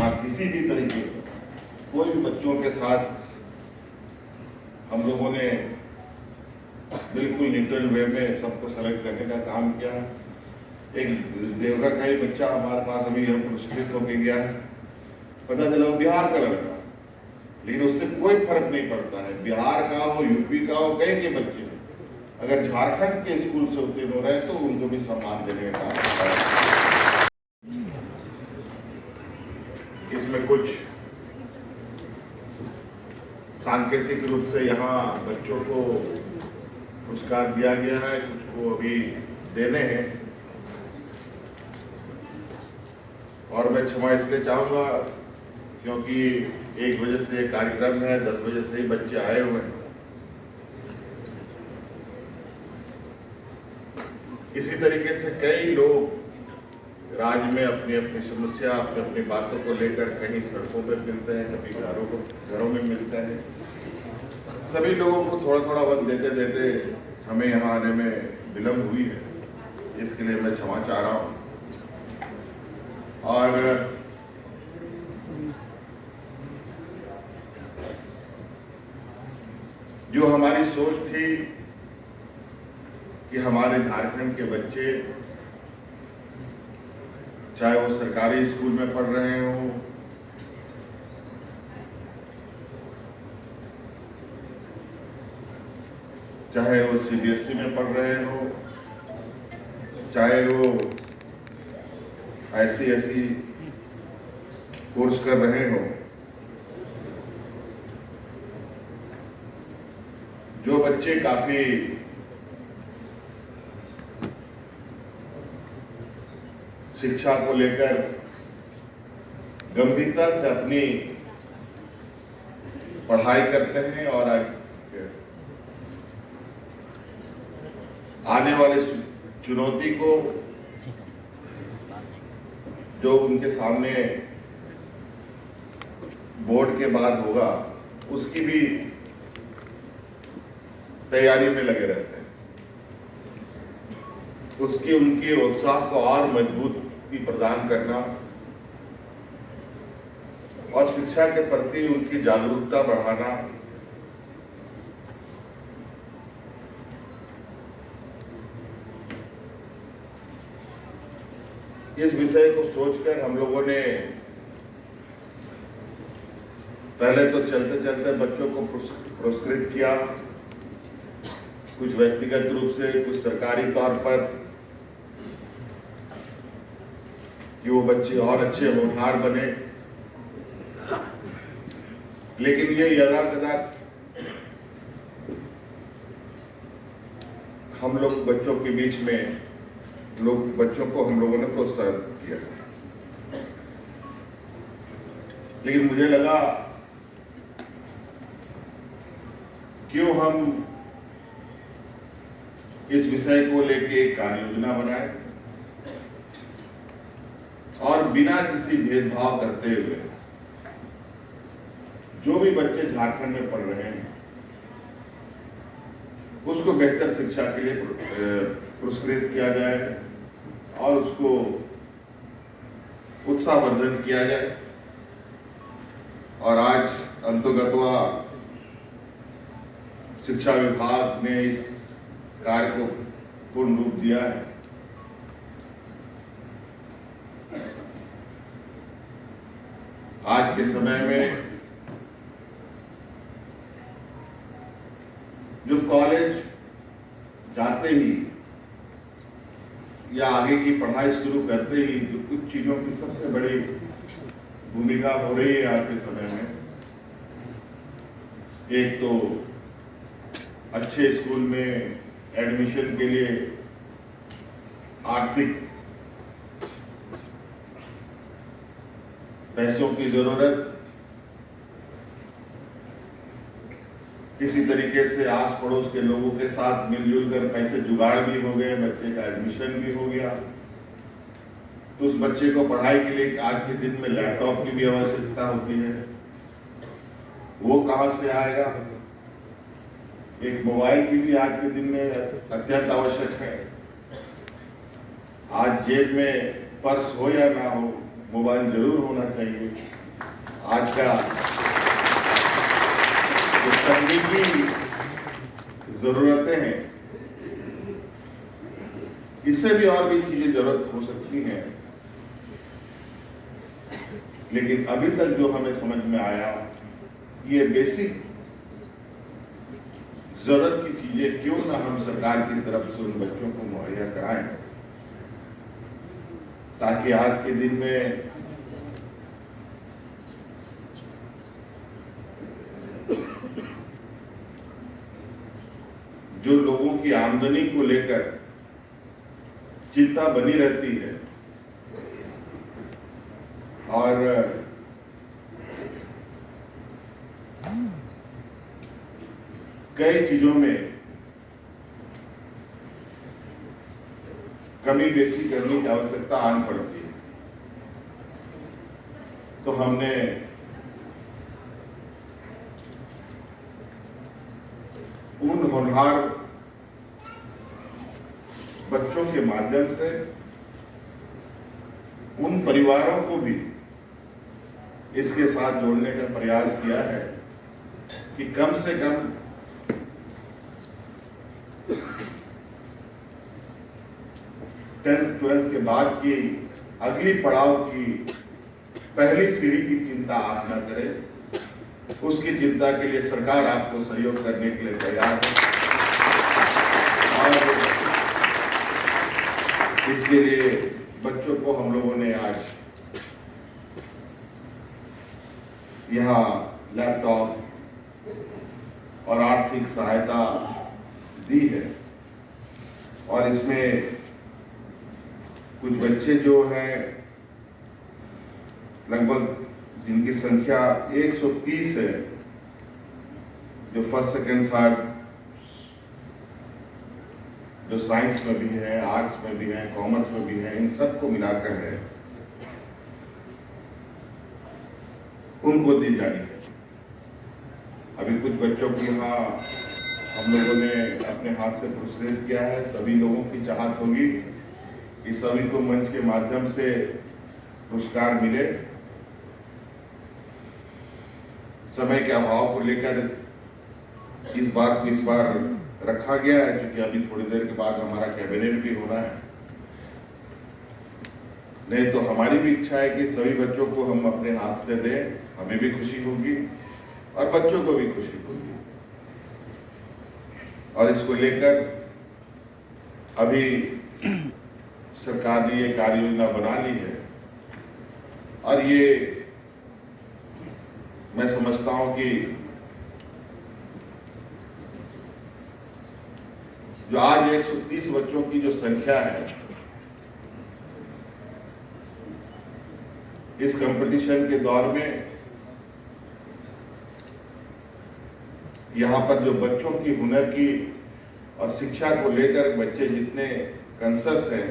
जहाँ किसी भी तरीके कोई भी बच्चों के साथ हम लोगों ने बिल्कुल न्यूट्रल वे में सबको सेलेक्ट करने का काम किया है। एक देवघर का ही बच्चा हमारे पास अभी हम पुरस्कृत होके गया है, पता चला वो बिहार का लड़का, लेकिन उससे कोई फर्क नहीं पड़ता है, बिहार का हो, यूपी का हो, कहीं के बच्चे अगर झारखंड के स्कूल से उत्तीर्ण हो रहे हैं तो उनको भी सम्मान देने का काम। इसमें कुछ सांकेतिक रूप से यहाँ बच्चों को पुरस्कार दिया गया है, कुछ को अभी देने हैं, और मैं क्षमा इसलिए चाहूंगा क्योंकि 1 बजे से कार्यक्रम है, 10 बजे से ही बच्चे आए हुए हैं। इसी तरीके से कई लोग राज्य में अपनी अपनी समस्या, अपनी अपनी बातों को लेकर कहीं सड़कों पर मिलते हैं, कभी घरों में मिलते हैं। सभी लोगों को थोड़ा थोड़ा वक्त देते देते हमें यहाँ आने में विलम्ब हुई है, इसके लिए मैं क्षमा चाह रहा हूँ। और जो हमारी सोच थी कि हमारे झारखंड के बच्चे, चाहे वो सरकारी स्कूल में पढ़ रहे हों, चाहे वो सीबीएसई में पढ़ रहे हों, चाहे वो ICSE कोर्स कर रहे हों, जो बच्चे काफी शिक्षा को लेकर गंभीरता से अपनी पढ़ाई करते हैं और आने वाले चुनौती को जो उनके सामने बोर्ड के बाद होगा उसकी भी तैयारी में लगे रहते हैं, उसकी उनके उत्साह को और मजबूती प्रदान करना और शिक्षा के प्रति उनकी जागरूकता बढ़ाना, इस विषय को सोचकर हम लोगों ने पहले तो चलते चलते बच्चों को पुरस्कृत किया, कुछ व्यक्तिगत रूप से, कुछ सरकारी तौर पर, कि वो बच्चे और अच्छे होनहार बने। लेकिन ये यदा-कदा हम लोग बच्चों के बीच में बच्चों को हम लोगों ने प्रोत्साहित किया, लेकिन मुझे लगा क्यों हम इस विषय को लेके एक कार्य योजना बनाए और बिना किसी भेदभाव करते हुए जो भी बच्चे झारखंड में पढ़ रहे हैं उसको बेहतर शिक्षा के लिए पुरस्कृत किया जाए और उसको उत्साहवर्धन किया जाए। और आज अंतर्गतवा शिक्षा विभाग ने इस कार्य को पूर्ण रूप दिया है। आज के समय में जो कॉलेज जाते ही या आगे की पढ़ाई शुरू करते ही जो कुछ चीजों की सबसे बड़ी भूमिका हो रही है आज के समय में, एक तो अच्छे स्कूल में एडमिशन के लिए आर्थिक पैसों की जरूरत, किसी तरीके से आस पड़ोस के लोगों के साथ मिलजुल कर पैसे जुगाड़ भी हो गए, बच्चे का एडमिशन भी हो गया, तो उस बच्चे को पढ़ाई के लिए आज के दिन में लैपटॉप की भी आवश्यकता होती है, वो कहां से आएगा। एक मोबाइल की भी आज के दिन में अत्यंत आवश्यक है। आज जेब में पर्स हो या ना हो, मोबाइल जरूर होना चाहिए। आज का जो तकनीकी जरूरतें हैं, इससे भी और भी चीजें जरूरत हो सकती हैं, लेकिन अभी तक जो हमें समझ में आया, ये बेसिक जरूरत की चीजें क्यों ना हम सरकार की तरफ से उन बच्चों को मुहैया कराएं, ताकि आज के दिन में जो लोगों की आमदनी को लेकर चिंता बनी रहती है और कई चीजों में कमी बेसी करने की आवश्यकता आन पड़ती है, तो हमने उन होनहार बच्चों के माध्यम से उन परिवारों को भी इसके साथ जोड़ने का प्रयास किया है कि कम से कम टेंथ ट्वेल्थ के बाद की अगली पड़ाव की पहली सीढ़ी की चिंता आप न करें। उसकी चिंता के लिए सरकार आपको सहयोग करने के लिए तैयार है और इसके लिए बच्चों को हम लोगों ने आज यहाँ लैपटॉप और आर्थिक सहायता दी है और इसमें कुछ बच्चे जो हैं लगभग जिनकी संख्या 130 है, जो फर्स्ट सेकंड थर्ड, जो साइंस में भी है, आर्ट्स में भी है, कॉमर्स में भी है, इन सबको मिलाकर है, उनको दी जानी है। अभी कुछ बच्चों को यहाँ हम लोगों ने अपने हाथ से पुरस्कृत किया है। सभी लोगों की चाहत होगी कि सभी को मंच के माध्यम से पुरस्कार मिले। समय के अभाव को लेकर इस बात को इस बार रखा गया है, क्योंकि अभी थोड़ी देर के बाद हमारा कैबिनेट भी होना है। नहीं तो हमारी भी इच्छा है कि सभी बच्चों को हम अपने हाथ से दें, हमें भी खुशी होगी और बच्चों को भी खुशी होगी। और इसको लेकर अभी सरकार ने ये कार्य योजना बना ली है और ये मैं समझता हूं कि जो आज 130 बच्चों की जो संख्या है, इस कंपटीशन के दौर में यहाँ पर जो बच्चों की हुनर की और शिक्षा को लेकर बच्चे जितने कंसस हैं,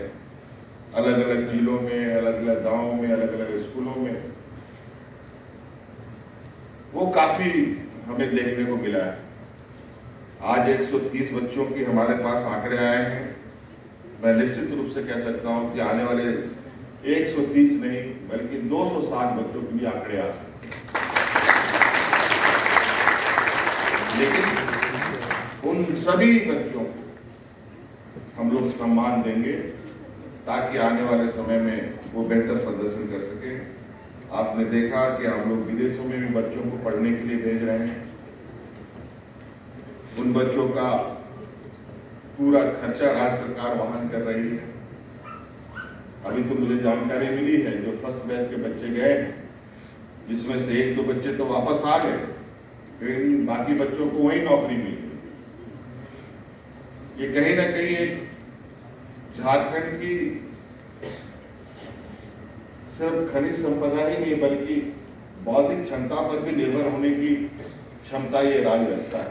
अलग अलग जिलों में, अलग अलग गांवों में, अलग अलग स्कूलों में, वो काफी हमें देखने को मिला है। आज 130 बच्चों की हमारे पास आंकड़े आए हैं। मैं निश्चित रूप से कह सकता हूं कि आने वाले 130 नहीं बल्कि 260 बच्चों के भी आंकड़े आ सकते हैं। लेकिन उन सभी बच्चों को हम लोग सम्मान देंगे ताकि आने वाले समय में वो बेहतर प्रदर्शन कर सके। आपने देखा कि हम लोग विदेशों में भी बच्चों को पढ़ने के लिए भेज रहे हैं। उन बच्चों का पूरा खर्चा राज्य सरकार वहन कर रही है। अभी तो मुझे जानकारी मिली है जो फर्स्ट बैच के बच्चे गए हैं, जिसमें से 1-2 बच्चे तो वापस आ गए, लेकिन बाकी बच्चों को वही नौकरी मिली। ये कहीं ना कहीं एक झारखंड की सिर्फ खनिज संपदा ही नहीं बल्कि बौद्धिक क्षमता पर भी निर्भर होने की क्षमता ये राज्य रखता है।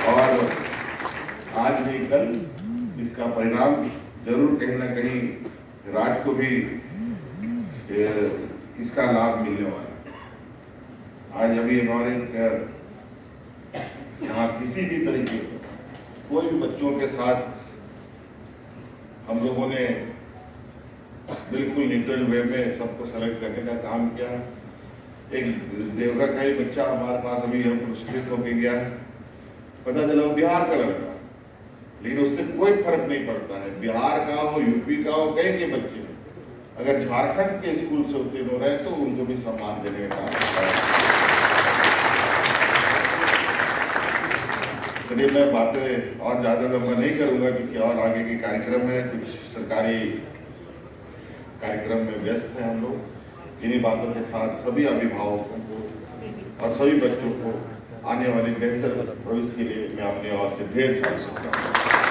और आज नहीं कल इसका परिणाम जरूर कहीं ना कहीं राज्य को भी इसका लाभ मिलने वाला है। आज अभी हमारे यहाँ किसी भी तरीके कोई भी बच्चों के साथ हम लोगों ने बिल्कुल न्यूट्रल वे में सबको सेलेक्ट करने का काम किया। एक देवघर का ही बच्चा हमारे पास अभी हम पुरस्कृत होके गया है, पता चला वो बिहार का लड़का, लेकिन उससे कोई फर्क नहीं पड़ता है, बिहार का हो, यूपी का हो, कहीं के बच्चे अगर झारखंड के स्कूल से उत्तीर्ण हो रहे हैं तो उनको भी सम्मान देने का काम। चलिए, मैं बातें और ज्यादा लंबा नहीं करूंगा क्योंकि और आगे के कार्यक्रम है, कुछ सरकारी कार्यक्रम में व्यस्त हैं हम लोग। इन्हीं बातों के साथ सभी अभिभावकों को और सभी बच्चों को आने वाले बेहतर भविष्य के लिए मैं अपनी ओर से ढेर सारी शुभकामनाएं।